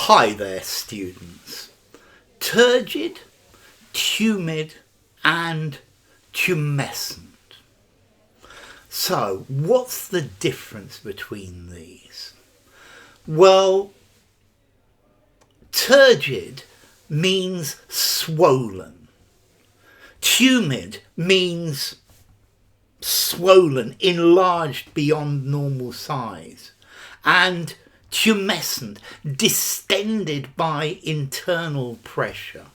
Hi there, students. Turgid, tumid and tumescent. So, what's the difference between these? Well, turgid means swollen. Tumid means swollen, enlarged beyond normal size. And tumescent, distended by internal pressure.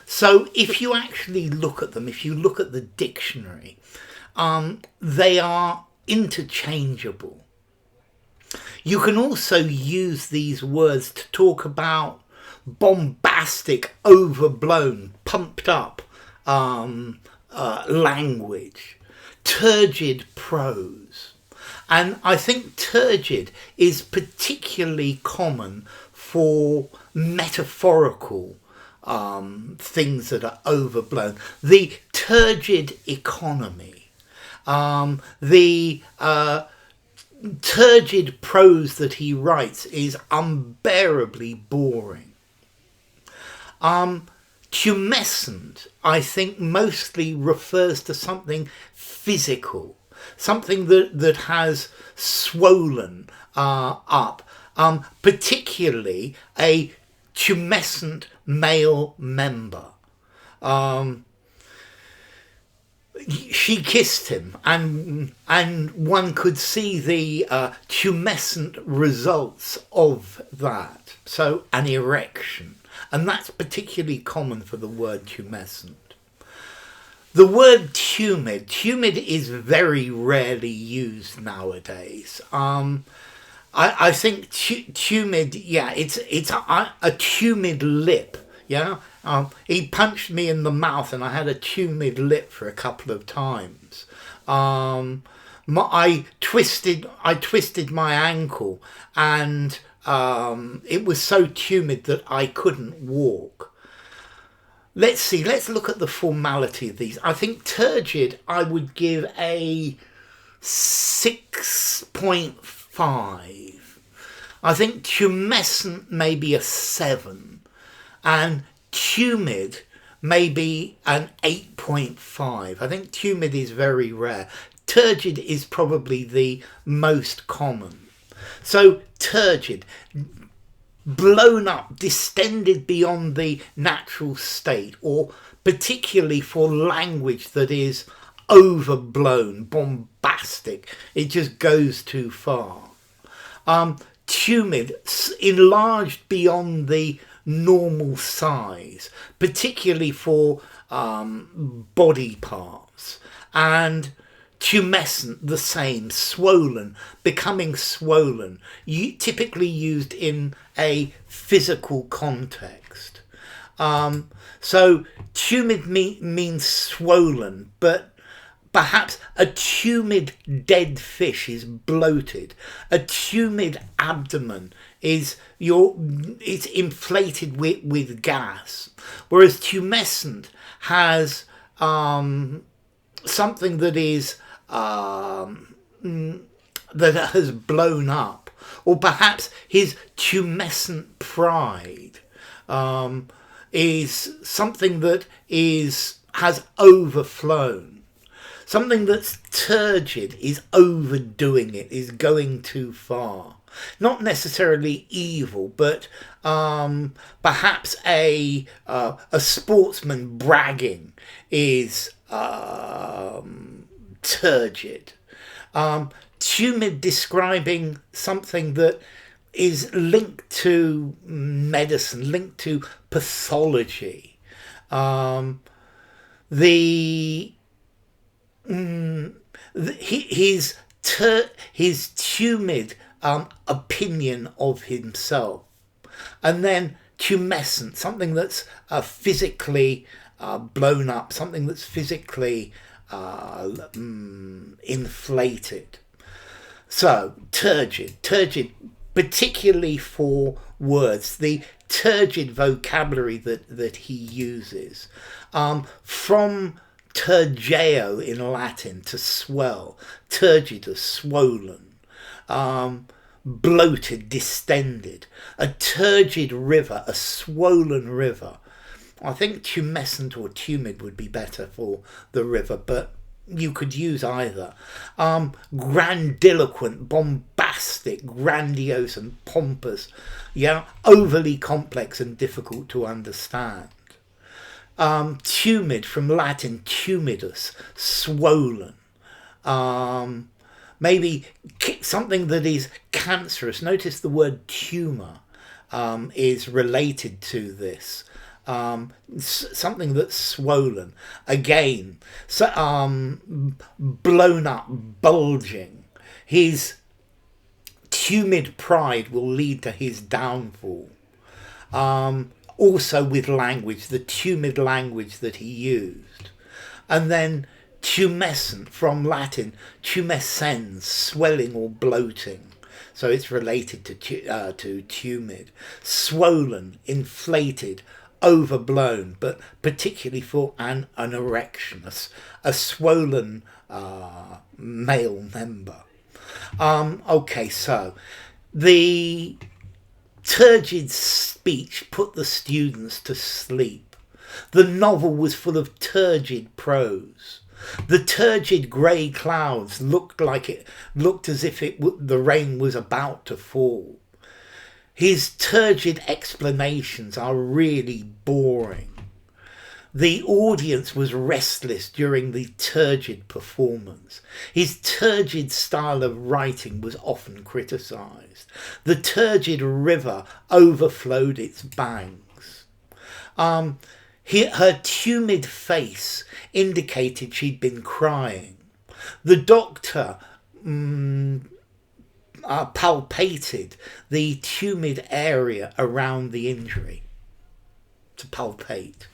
So if you actually look at them, if you look at the dictionary, they are interchangeable. You can also use these words to talk about bombastic, overblown, pumped up language, turgid prose. And I think turgid is particularly common for metaphorical things that are overblown. The turgid economy, the turgid prose that he writes is unbearably boring. Tumescent, I think, mostly refers to something physical, something that has swollen up, particularly a tumescent male member. She kissed him, and one could see the tumescent results of that. So an erection, and that's particularly common for the word tumescent. The word tumid is very rarely used nowadays. I think tumid, yeah, it's a tumid lip. Yeah, he punched me in the mouth, and I had a tumid lip for a couple of times. I twisted my ankle, and it was so tumid that I couldn't walk. Let's look at the formality of these. I think turgid I would give a 6.5. I think tumescent maybe a 7. And tumid maybe an 8.5. I think tumid is very rare. Turgid is probably the most common. So turgid, blown up, distended beyond the natural state, or particularly for language that is overblown, bombastic. It just goes too far. Tumid, enlarged beyond the normal size, particularly for body parts. And tumescent, the same, swollen, becoming swollen, typically used in a physical context. So tumid means swollen, but perhaps a tumid dead fish is bloated. A tumid abdomen is it's inflated with gas, whereas tumescent has something that is that has blown up, or perhaps his tumescent pride is something that has overflown. Something that's turgid is overdoing it, is going too far. Not necessarily evil, but perhaps a sportsman bragging is turgid. Tumid describing something that is linked to medicine, linked to pathology. His tumid opinion of himself, and then tumescent, something that's physically blown up, something that's physically inflated. So turgid, particularly for words, the turgid vocabulary that he uses, from turgeo in Latin, to swell, turgid or swollen, bloated, distended. A turgid river, a swollen river. I think tumescent or tumid would be better for the river, but you could use either. Grandiloquent, bombastic, grandiose and pompous, overly complex and difficult to understand. Tumid, from Latin tumidus, swollen. Maybe something that is cancerous. Notice the word tumour is related to this. Something that's swollen. Again, blown up, bulging. His tumid pride will lead to his downfall. Also with language, the tumid language that he used. And then tumescent, from Latin tumescens, swelling or bloating. So it's related to tumid. Swollen, inflated, overblown, but particularly for an erection, a swollen male member. Okay, so the turgid speech put the students to sleep. The novel was full of turgid prose. The turgid grey clouds looked as if the rain was about to fall. His turgid explanations are really boring. The audience was restless during the turgid performance. His turgid style of writing was often criticised. The turgid river overflowed its banks. Her tumid face indicated she'd been crying. The doctor palpated the tumid area around the injury. To palpate.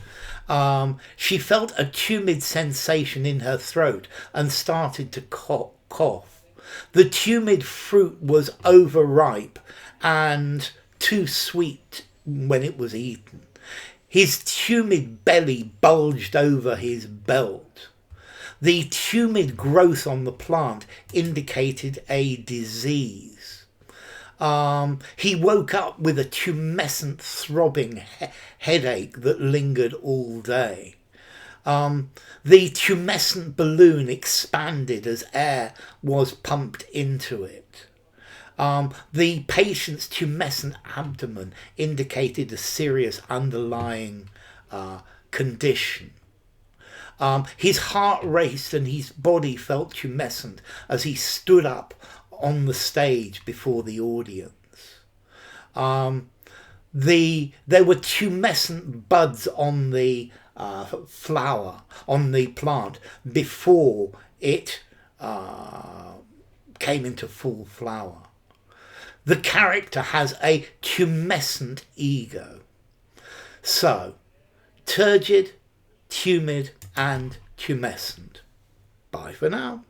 She felt a tumid sensation in her throat and started to cough. The tumid fruit was overripe and too sweet when it was eaten. His tumid belly bulged over his belt. The tumid growth on the plant indicated a disease. He woke up with a tumescent throbbing headache that lingered all day. The tumescent balloon expanded as air was pumped into it. The patient's tumescent abdomen indicated a serious underlying condition. His heart raced and his body felt tumescent as he stood up on the stage before the audience. There were tumescent buds on the flower, on the plant, before it came into full flower. The character has a tumescent ego. So, turgid, tumid and tumescent. Bye for now.